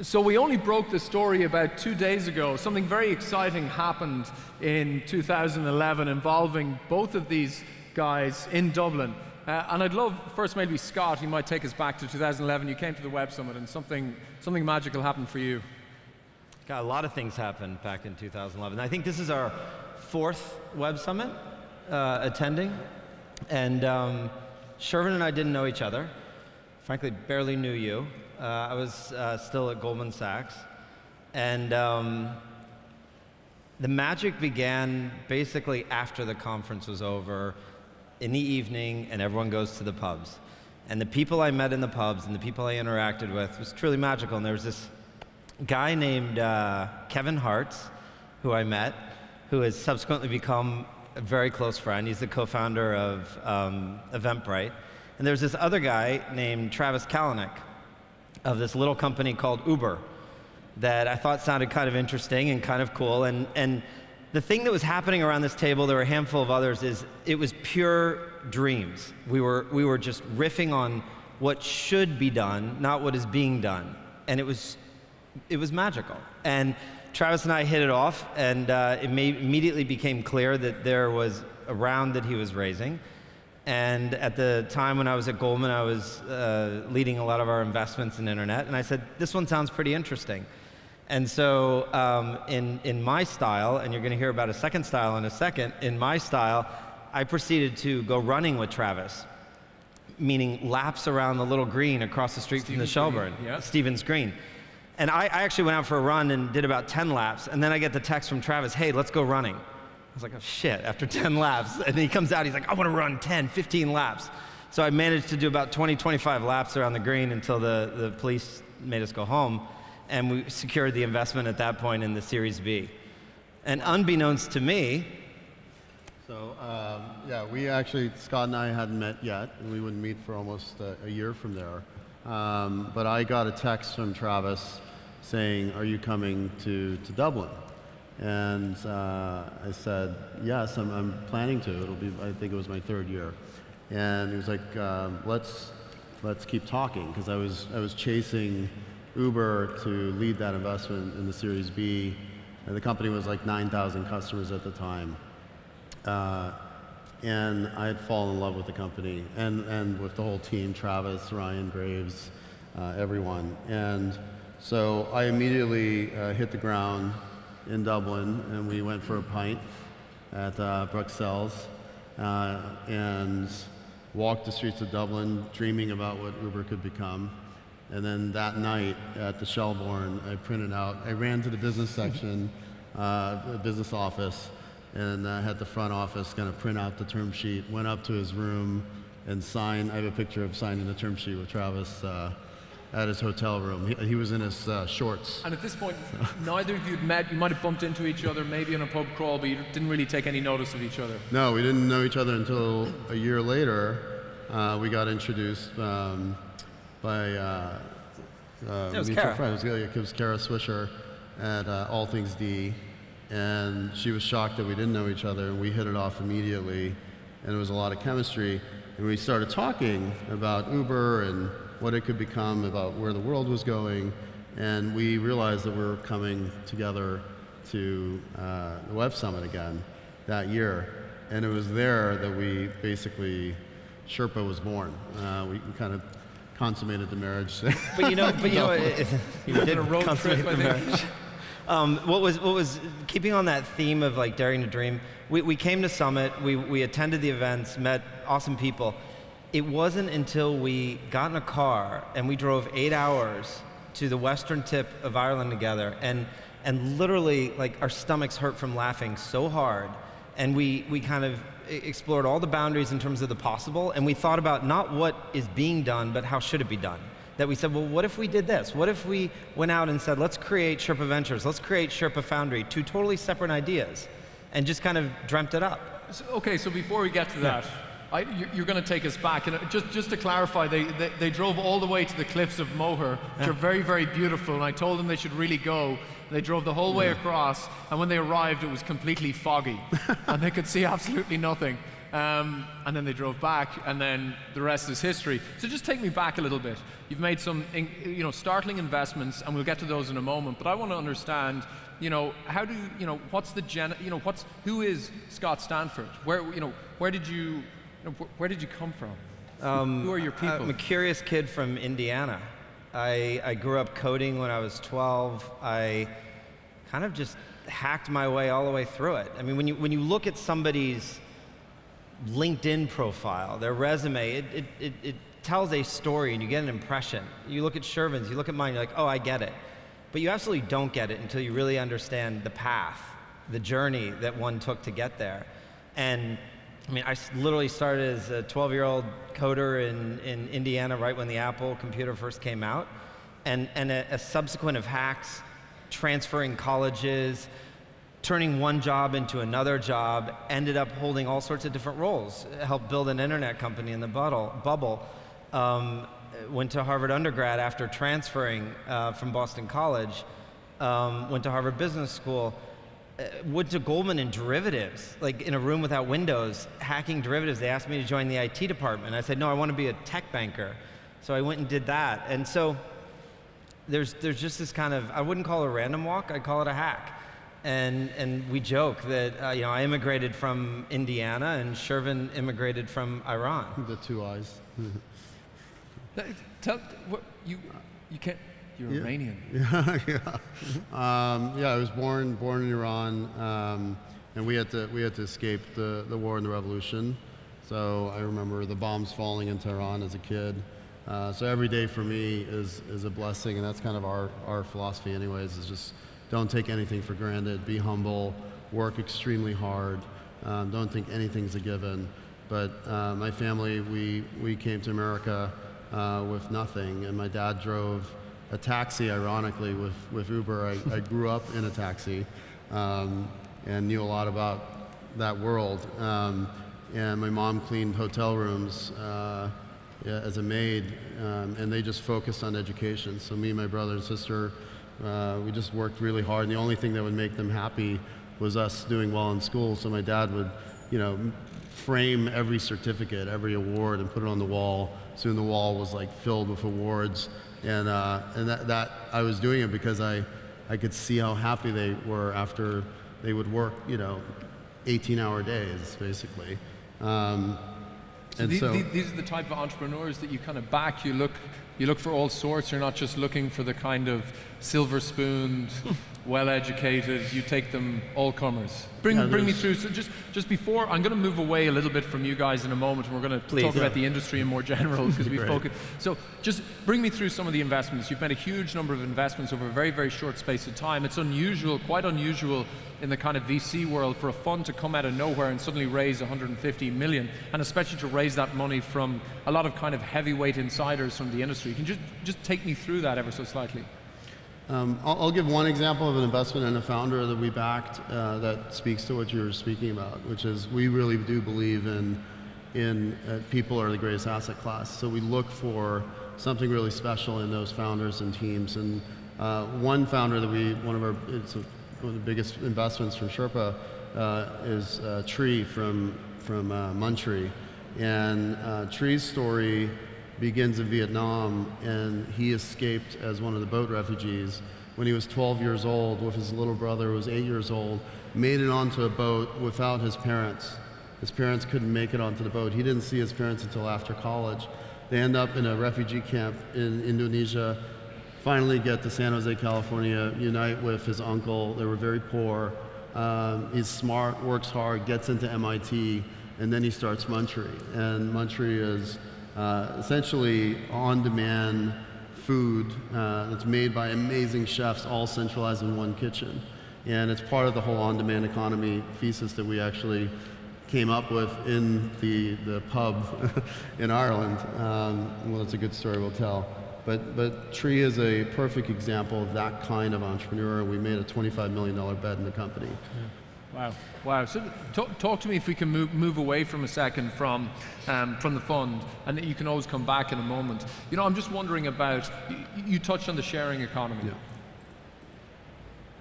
So we only broke the story about 2 days ago. Something very exciting happened in 2011 involving both of these guys in Dublin. And I'd love, first maybe Scott, you might take us back to 2011. You came to the Web Summit and something magical happened for you. God, a lot of things happened back in 2011. I think this is our 4th Web Summit attending. And Shervin and I didn't know each other. Frankly, barely knew you. I was still at Goldman Sachs. And the magic began basically after the conference was over, in the evening, and everyone goes to the pubs. And the people I met in the pubs and the people I interacted with was truly magical. And there was this guy named Kevin Hartz, who I met, who has subsequently become a very close friend. He's the co-founder of Eventbrite. And there's this other guy named Travis Kalanick of this little company called Uber that I thought sounded kind of interesting and kind of cool. And the thing that was happening around this table, there were a handful of others, is it was pure dreams. We were just riffing on what should be done, not what is being done. And it was magical. And Travis and I hit it off, and it immediately became clear that there was a round that he was raising. And at the time when I was at Goldman, I was leading a lot of our investments in internet, and I said, this one sounds pretty interesting. And so in my style, and you're going to hear about a second style in a second, in my style, I proceeded to go running with Travis, meaning laps around the little green across the street from the Shelburne, Stevens Green. And I actually went out for a run and did about 10 laps, and then I get the text from Travis, hey, let's go running. I was like, oh shit, after 10 laps. And then he comes out, he's like, I want to run 10, 15 laps. So I managed to do about 20, 25 laps around the green until the police made us go home. And we secured the investment at that point in the Series B. And unbeknownst to me. So yeah, we actually, Scott and I hadn't met yet, and we wouldn't meet for almost a year from there. But I got a text from Travis saying, are you coming to Dublin? And I said, yes, I'm planning to. It'll be, I think it was my 3rd year. And he was like, let's keep talking, because I was chasing Uber to lead that investment in the Series B. And the company was like 9,000 customers at the time. And I had fallen in love with the company and with the whole team, Travis, Ryan, Graves, everyone. And so I immediately hit the ground in Dublin, and we went for a pint at Bruxelles and walked the streets of Dublin dreaming about what Uber could become. And then that night at the Shelburne, I ran to the business section, business office, and had the front office kind of print out the term sheet, went up to his room and signed. I have a picture of signing the term sheet with Travis at his hotel room. He was in his shorts. And at this point, neither of you had met. You might have bumped into each other, maybe on a pub crawl, but you didn't really take any notice of each other. No, we didn't know each other until a year later. We got introduced by mutual friends. It was Kara Swisher at All Things D, and she was shocked that we didn't know each other, and we hit it off immediately, and there was a lot of chemistry, and we started talking about Uber and what it could become, about where the world was going, and we realized that we were coming together to the Web Summit again that year, and it was there that we basically, Sherpa was born. We kind of consummated the marriage. But you know, you did consummate the marriage. What was keeping on that theme of like daring to dream? We came to Summit, we attended the events, met awesome people. It wasn't until we got in a car and we drove 8 hours to the western tip of Ireland together, and literally like our stomachs hurt from laughing so hard, and we kind of explored all the boundaries in terms of the possible, and we thought about not what is being done, but how should it be done. That we said, well, what if we did this? What if we went out and said, let's create Sherpa Ventures, let's create Sherpa Foundry, 2 totally separate ideas, and just kind of dreamt it up. Okay, so before we get to that, you're going to take us back, and just to clarify, they drove all the way to the cliffs of Moher, which are very, very beautiful, and I told them they should really go. They drove the whole way across, and when they arrived, it was completely foggy, and they could see absolutely nothing. And then they drove back, and then the rest is history. So just take me back a little bit. You've made some, startling investments, and we'll get to those in a moment. But I want to understand, how do who is Scott Stanford? Where did you come from? Who are your people? I'm a curious kid from Indiana. I grew up coding when I was 12. I kind of just hacked my way all the way through it. I mean, when you look at somebody's LinkedIn profile, their resume, it tells a story and you get an impression. You look at Shervin's, you look at mine, you're like, oh, I get it. But you absolutely don't get it until you really understand the path, the journey that one took to get there. And I mean, I literally started as a 12-year-old coder in Indiana right when the Apple computer first came out. And a subsequent of hacks, transferring colleges, turning one job into another job, ended up holding all sorts of different roles. Helped build an internet company in the bubble. Went to Harvard undergrad after transferring from Boston College. Went to Harvard Business School. Went to Goldman in derivatives, like in a room without windows, hacking derivatives. They asked me to join the IT department. I said, no, I want to be a tech banker. So I went and did that. And so there's just this kind of, I wouldn't call it a random walk, I'd call it a hack. And we joke that I immigrated from Indiana and Shervin immigrated from Iran. The two eyes. Tell what you can't. You're Iranian. I was born in Iran, and we had to escape the war and the revolution. So I remember the bombs falling in Tehran as a kid. So every day for me is a blessing, and that's kind of our philosophy, anyways. Is just don't take anything for granted. Be humble. Work extremely hard. Don't think anything's a given. But my family, we came to America with nothing, and my dad drove a taxi, ironically, with Uber. I grew up in a taxi and knew a lot about that world. And my mom cleaned hotel rooms as a maid, and they just focused on education. So me, my brother and sister, we just worked really hard, and the only thing that would make them happy was us doing well in school. So my dad would, frame every certificate, every award, and put it on the wall. Soon the wall was like filled with awards. And that I was doing it because I could see how happy they were after they would work, 18-hour days, basically. So these are the type of entrepreneurs that you kind of back. You look for all sorts. You're not just looking for the kind of silver-spooned, well-educated. You take them all comers. Bring me through. So just before, I'm going to move away a little bit from you guys in a moment, and we're going to talk about the industry in more general because we focus. So just bring me through some of the investments. You've made a huge number of investments over a very, very short space of time. It's unusual, quite unusual in the kind of VC world for a fund to come out of nowhere and suddenly raise 150 million, and especially to raise that money from a lot of kind of heavyweight insiders from the industry. Can you just take me through that ever so slightly? I'll give one example of an investment in a founder that we backed that speaks to what you were speaking about, which is we really do believe in people are the greatest asset class. So we look for something really special in those founders and teams. And one founder that one of the biggest investments from Sherpa is Tree from Muntree. And Tree's story begins in Vietnam, and he escaped as one of the boat refugees when he was 12 years old with his little brother who was 8 years old, made it onto a boat without his parents. His parents couldn't make it onto the boat. He didn't see his parents until after college. They end up in a refugee camp in Indonesia, finally get to San Jose, California, unite with his uncle. They were very poor. He's smart, works hard, gets into MIT, and then he starts Muntree. And Muntree is essentially on-demand food that's made by amazing chefs, all centralized in one kitchen. And it's part of the whole on-demand economy thesis that we actually came up with in the pub in Ireland. Well, it's a good story we'll tell. But Tree is a perfect example of that kind of entrepreneur. We made a $25 million bet in the company. Yeah. Wow. So talk to me, if we can move away from a second from the fund, and you can always come back in a moment. I'm just wondering about, you touched on the sharing economy.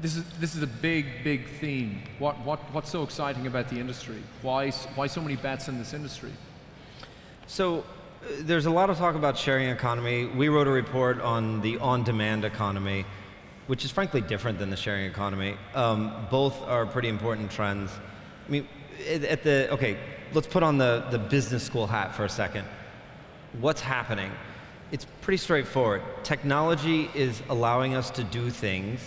this is a big theme. What's so exciting about the industry? Why so many bets in this industry? So there's a lot of talk about sharing economy. We wrote a report on the on-demand economy, which is frankly different than the sharing economy. Both are pretty important trends. I mean, okay, let's put on the business school hat for a second. What's happening? It's pretty straightforward. Technology is allowing us to do things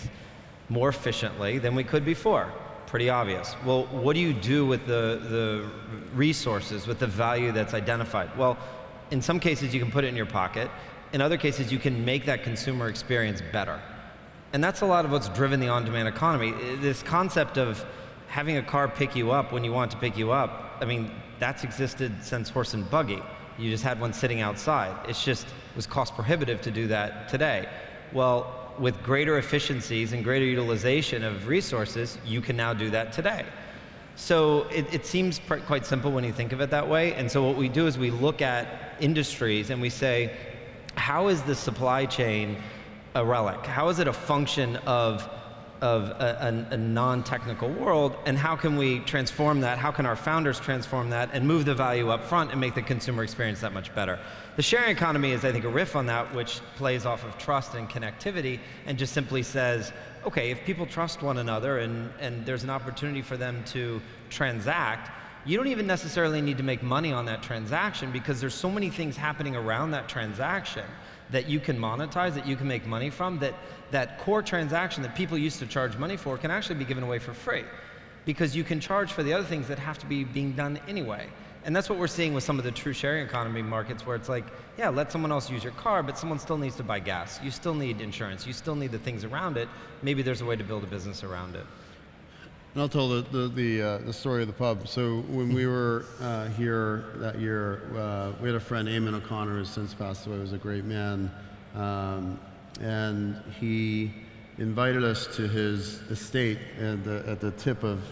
more efficiently than we could before. Pretty obvious. Well, what do you do with the resources, with the value that's identified? Well, in some cases you can put it in your pocket. In other cases you can make that consumer experience better. And that's a lot of what's driven the on-demand economy. This concept of having a car pick you up when you want to pick you up, I mean, that's existed since horse and buggy. You just had one sitting outside. It's just, it was cost prohibitive to do that today. Well, with greater efficiencies and greater utilization of resources, you can now do that today. So it seems quite simple when you think of it that way. And so what we do is we look at industries and we say, how is the supply chain a relic? How is it a function of a non-technical world, and how can we transform that? How can our founders transform that and move the value up front and make the consumer experience that much better? The sharing economy is, I think, a riff on that, which plays off of trust and connectivity and just simply says, okay, if people trust one another and there's an opportunity for them to transact, you don't even necessarily need to make money on that transaction, because there's so many things happening around that transaction that you can monetize, that you can make money from, that core transaction that people used to charge money for can actually be given away for free, because you can charge for the other things that have to be being done anyway. And that's what we're seeing with some of the true sharing economy markets, where it's like, yeah, let someone else use your car, but someone still needs to buy gas. You still need insurance. You still need the things around it. Maybe there's a way to build a business around it. And I'll tell the story of the pub. So when we were here that year, we had a friend, Eamon O'Connor, who's since passed away. He was a great man. And he invited us to his estate at the tip of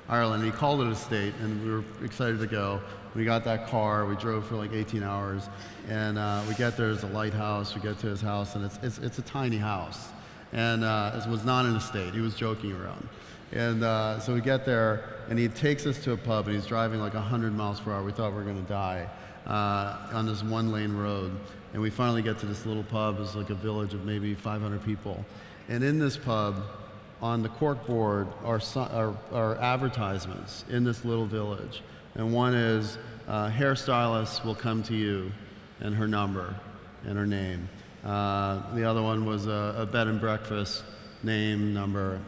Ireland. He called it estate, and we were excited to go. We got that car. We drove for like 18 hours. And we get there, there's a lighthouse. We get to his house, and it's a tiny house. And it was not an estate. He was joking around. And so we get there, and he takes us to a pub, and he's driving like 100 miles per hour. We thought we were going to die on this one-lane road. And we finally get to this little pub. It's like a village of maybe 500 people. And in this pub, on the corkboard, are advertisements in this little village. And one is, hairstylist will come to you, and her number, and her name. The other one was a bed and breakfast, name, number,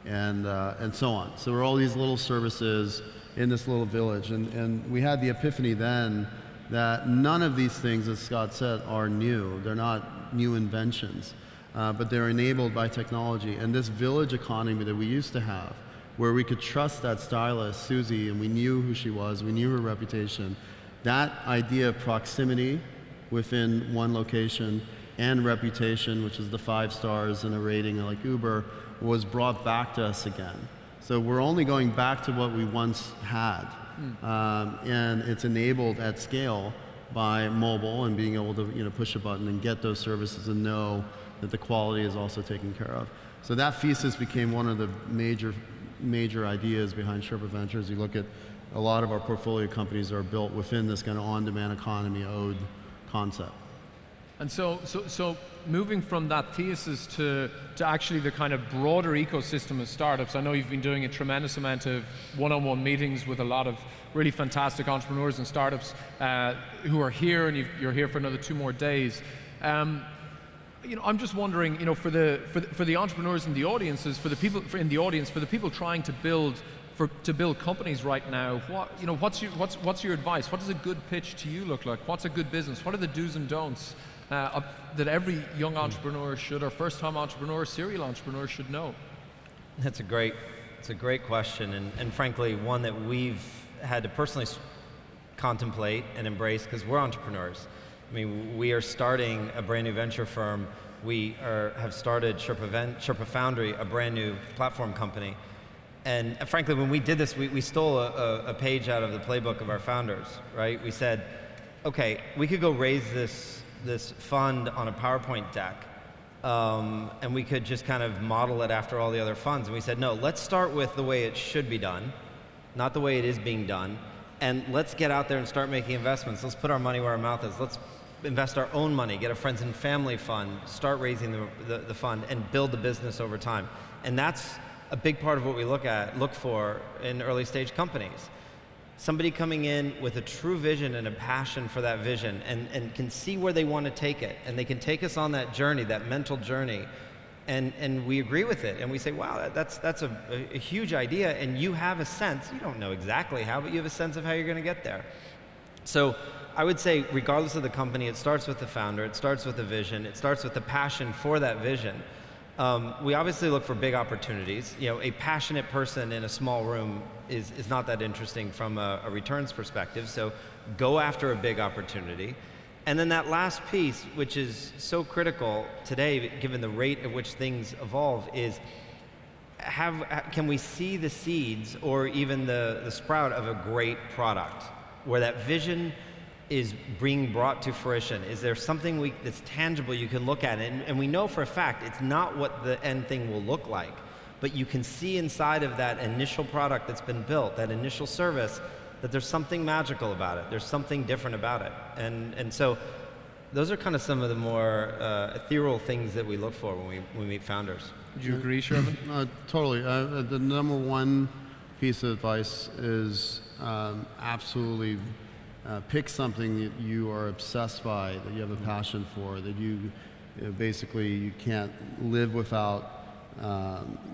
and so on. So there were all these little services in this little village, and we had the epiphany then that none of these things, as Scott said, are new. They're not new inventions, but they're enabled by technology. And this village economy that we used to have, where we could trust that stylist, Susie, and we knew who she was, we knew her reputation, that idea of proximity within one location and reputation, which is the 5 stars and a rating like Uber, was brought back to us again. So we're only going back to what we once had. And it's enabled at scale by mobile and being able to push a button and get those services and know that the quality is also taken care of. So that thesis became one of the major ideas behind Sherpa Ventures. You look at a lot of our portfolio companies are built within this kind of on-demand economy owed concept. And so moving from that thesis to actually the kind of broader ecosystem of startups, I know you've been doing a tremendous amount of one-on-one meetings with a lot of really fantastic entrepreneurs and startups who are here, and you're here for another 2 more days. I'm just wondering, for the entrepreneurs in the audiences, for the people trying to build companies right now, what's your advice? What does a good pitch to you look like? What's a good business? What are the do's and don'ts that every young entrepreneur should, or first-time entrepreneur, serial entrepreneur should know? It's a great question, and frankly, one that we've had to personally contemplate and embrace, because we're entrepreneurs. I mean, we are starting a brand new venture firm. We have started Sherpa Foundry, a brand new platform company. And frankly, when we did this, we stole a page out of the playbook of our founders, right? We said, okay, we could go raise this fund on a PowerPoint deck, and we could just kind of model it after all the other funds. And we said, no, let's start with the way it should be done, not the way it is being done, and let's get out there and start making investments. Let's put our money where our mouth is. Let's invest our own money, get a friends and family fund, start raising the fund, and build the business over time. And that's a big part of what we look for in early stage companies. Somebody coming in with a true vision and a passion for that vision and can see where they want to take it, and they can take us on that journey, that mental journey, and we agree with it, and we say, wow, that's a huge idea, and you have a sense, you don't know exactly how, but you have a sense of how you're going to get there. So I would say, regardless of the company, it starts with the founder, it starts with the vision, it starts with the passion for that vision. We obviously look for big opportunities. You know, a passionate person in a small room is not that interesting from a returns perspective, so go after a big opportunity. And then that last piece, which is so critical today, given the rate at which things evolve, is can we see the seeds or even the sprout of a great product, where that vision is being brought to fruition? Is there something that's tangible you can look at? And we know for a fact it's not what the end thing will look like, but you can see inside of that initial product that's been built, that initial service, that there's something magical about it. There's something different about it. And so those are kind of some of the more ethereal things that we look for when we meet founders. Would you agree, Sherpa? Totally. The number one piece of advice is absolutely pick something that you are obsessed by, that you have a passion for, that basically you can't live without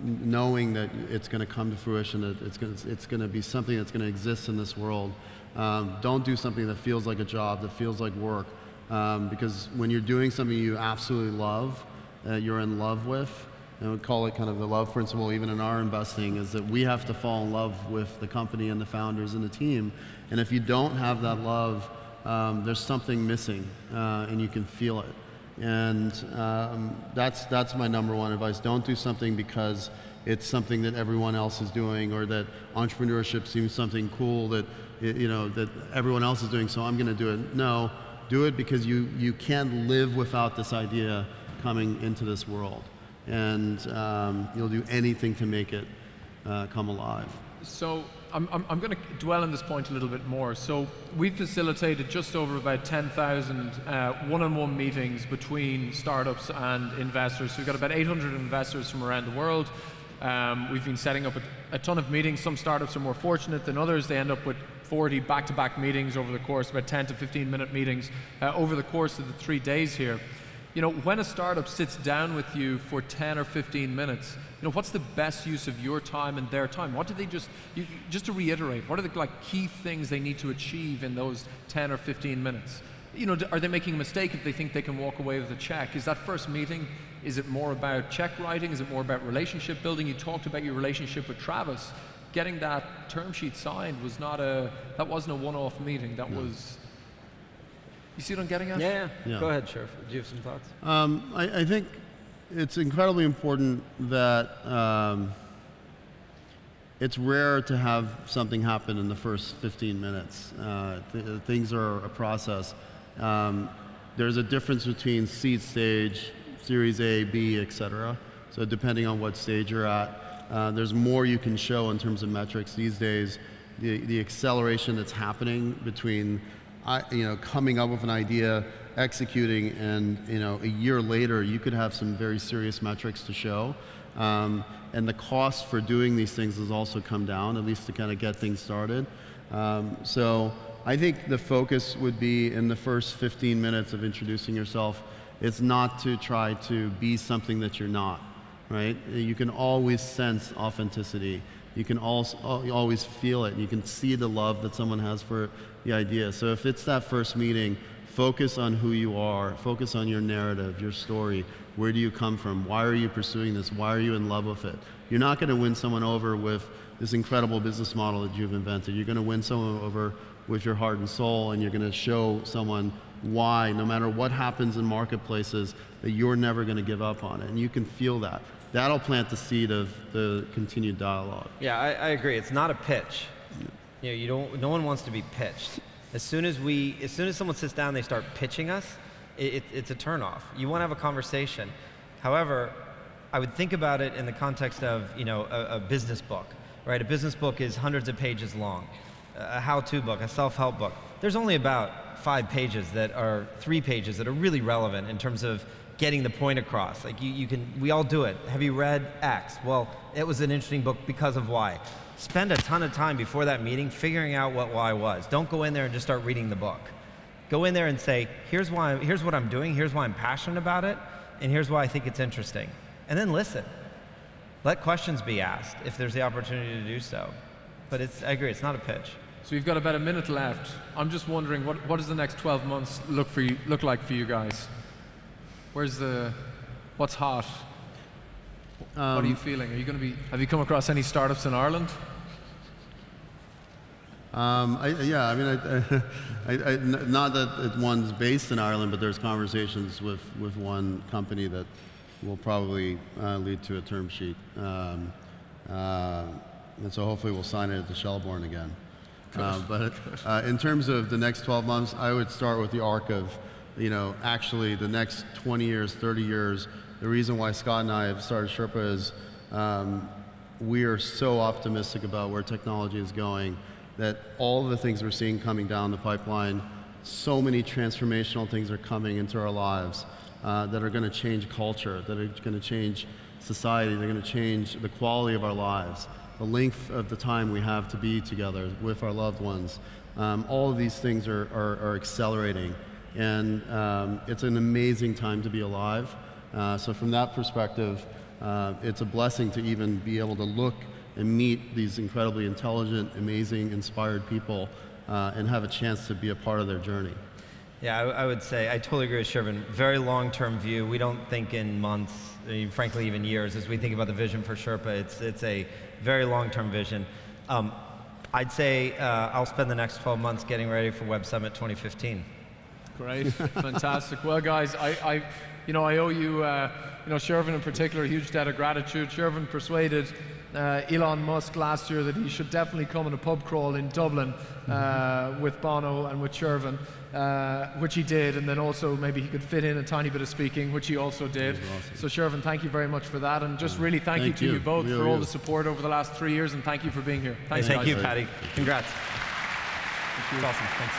knowing that it's going to come to fruition, that it's going to be something that's going to exist in this world. Don't do something that feels like a job, that feels like work, because when you're doing something you absolutely love, you're in love with, and we call it kind of the love principle even in our investing, is that we have to fall in love with the company and the founders and the team. And if you don't have that love, there's something missing, and you can feel it. And that's my number one advice. Don't do something because it's something that everyone else is doing, or that entrepreneurship seems something cool that that everyone else is doing, so I'm going to do it. No, do it because you can't live without this idea coming into this world, and you'll do anything to make it come alive. So I'm going to dwell on this point a little bit more. So we've facilitated just over about 10,000 one-on-one meetings between startups and investors. So we've got about 800 investors from around the world. We've been setting up a ton of meetings. Some startups are more fortunate than others. They end up with 40 back-to-back meetings over the course, about 10 to 15-minute meetings over the course of the 3 days here. You know, when a startup sits down with you for 10 or 15 minutes, what's the best use of your time and their time? What do they just to reiterate, what are the key things they need to achieve in those 10 or 15 minutes? Are they making a mistake if they think they can walk away with a check? Is that first meeting, is it more about check writing? Is it more about relationship building? You talked about your relationship with Travis. Getting that term sheet signed was that wasn't a one-off meeting. That was. You see what I'm getting at? Yeah. Go ahead, Sherpa. Do you have some thoughts? I think it's incredibly important that it's rare to have something happen in the first 15 minutes. Things are a process. There's a difference between seed stage, Series A, B, etc. So depending on what stage you're at, there's more you can show in terms of metrics these days. The acceleration that's happening between coming up with an idea, executing, and a year later you could have some very serious metrics to show. And the cost for doing these things has also come down, at least to kind of get things started. So I think the focus would be in the first 15 minutes of introducing yourself. It's not to try to be something that you're not, right? You can always sense authenticity. You can also always feel it. You can see the love that someone has for the idea. So if it's that first meeting, focus on who you are, focus on your narrative, your story. Where do you come from? Why are you pursuing this? Why are you in love with it? You're not going to win someone over with this incredible business model that you've invented. You're going to win someone over with your heart and soul, and you're going to show someone why, no matter what happens in marketplaces, that you're never going to give up on it. And you can feel that. That'll plant the seed of the continued dialogue. Yeah, I agree. It's not a pitch. No one wants to be pitched. As soon as someone sits down, they start pitching us, it's a turnoff. You want to have a conversation. However, I would think about it in the context of, you know, a business book, right? A business book is hundreds of pages long. A how-to book, a self-help book. There's only about 5 pages that are 3 pages that are really relevant in terms of getting the point across. Like we all do it. Have you read X? Well, it was an interesting book because of Y. Spend a ton of time before that meeting figuring out what Y was. Don't go in there and just start reading the book. Go in there and say, here's what I'm doing, here's why I'm passionate about it, and here's why I think it's interesting. And then listen. Let questions be asked if there's the opportunity to do so. But I agree, it's not a pitch. So we've got about a minute left. I'm just wondering, what does the next 12 months look like for you guys? What's hot? What are you feeling? Have you come across any startups in Ireland? Yeah, I mean, not that one's based in Ireland, but there's conversations with one company that will probably lead to a term sheet. And so hopefully we'll sign it at the Shelbourne again. But in terms of the next 12 months, I would start with the arc of, you know, actually the next 20 years, 30 years. The reason why Scott and I have started Sherpa is we are so optimistic about where technology is going that all of the things we're seeing coming down the pipeline, so many transformational things are coming into our lives that are going to change culture, that are going to change society, they're going to change the quality of our lives, the length of the time we have to be together with our loved ones. All of these things are accelerating, and it's an amazing time to be alive. So from that perspective, it's a blessing to even be able to look and meet these incredibly intelligent, amazing, inspired people and have a chance to be a part of their journey. Yeah, I would say, I totally agree with Shervin. Very long-term view. We don't think in months, frankly even years, as we think about the vision for Sherpa. It's a very long-term vision. I'd say I'll spend the next 12 months getting ready for Web Summit 2015. Great, fantastic. Well, guys, I owe you, Shervin in particular, a huge debt of gratitude. Shervin persuaded Elon Musk last year that he should definitely come on a pub crawl in Dublin with Bono and with Shervin, which he did, and then also maybe he could fit in a tiny bit of speaking, which he also did. Awesome. So Shervin, thank you very much for that, and just really thank you to you both for all the support over the last 3 years, and thank you for being here. Thank you, Patty. Congrats. Thank you. Awesome. Thanks.